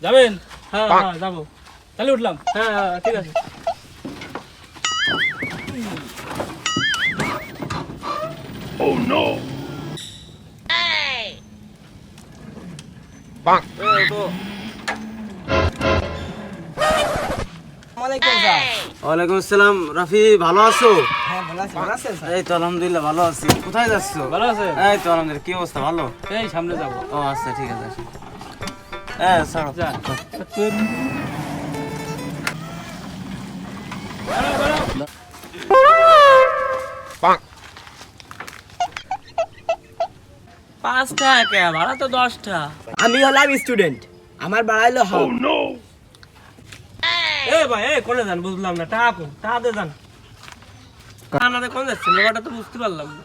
যাবেন? হ্যাঁ হ্যাঁ যাবো। তাহলে উঠলাম। হ্যাঁ হ্যাঁ ঠিক আছে। Oh no! ওয়ালাইকুম আসসালাম। রাফি, ভালো আছো? হ্যাঁ ভালো আছি, ভালো আছেন স্যার? এই তো আলহামদুলিল্লাহ ভালো আছি। কোথায় যাচ্ছ? ভালো আছে? এই তো আলহামদুলিল্লাহ। কি অবস্থা? ভালো? এই সামনে যাবো। ও আচ্ছা, ঠিক আছে। হ্যাঁ ছাড়ো। যা। পাঁচটা কে ভাড়া তো 10টা। আমি হলাম স্টুডেন্ট, আমার বাড়াইলো হাফ। Oh no! এ ভাই এই কোনে যান বুঝলাম না। টাকা দে যান। কানাতে কোন যাচ্ছেন? ব্যাপারটা তো বুঝতে পারলাম না।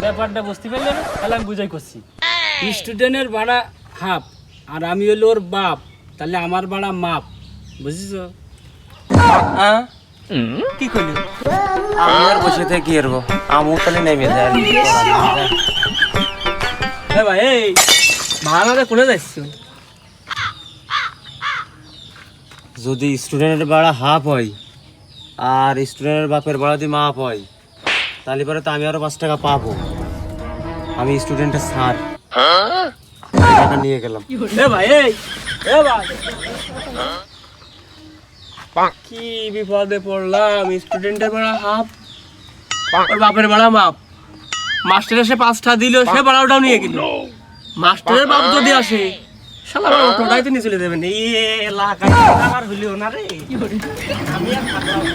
ব্যাপারটা বুঝতে পারলে না? তাহলে আমি বুঝাই করছি। স্টুডেন্টের ভাড়া হাফ আর আমি হলো ওর বাপ, তাহলে আমার ভাড়া মাপ। বুঝিস? কি করলি? আমি আর বসে থেকে কি করবো? আমু তাহলে নেমে যায় আর কি করা যায়। এ ভাই এই ভাড়াতে কোনে যাচ্ছেন? যদি স্টুডেন্টের ভাড়া হাফ হয় আর স্টুডেন্টের বাপের ভাড়া যদি মাপ হয়, তাহলে পরে তো আমি আরো 5 টাকা পাবো। আমি স্টুডেন্টের স্যার, টাকা নিয়ে গেলাম। এ ভাই এই এ ভাই কি বিপদে পড়লাম। স্টুডেন্টের ভাড়া হাফ ওর বাপের ভাড়া মাপ। মাস্টার এসে 5টা দিল, সে ভাড়াটাও নিয়ে গেল। মাস্টারের বাপ যদি আসে শালা অটোটাই তো নিয়ে চলে যাবেন। এই এলাকায় টাকার হইলেও না রে। আমি আর থাকলাম না।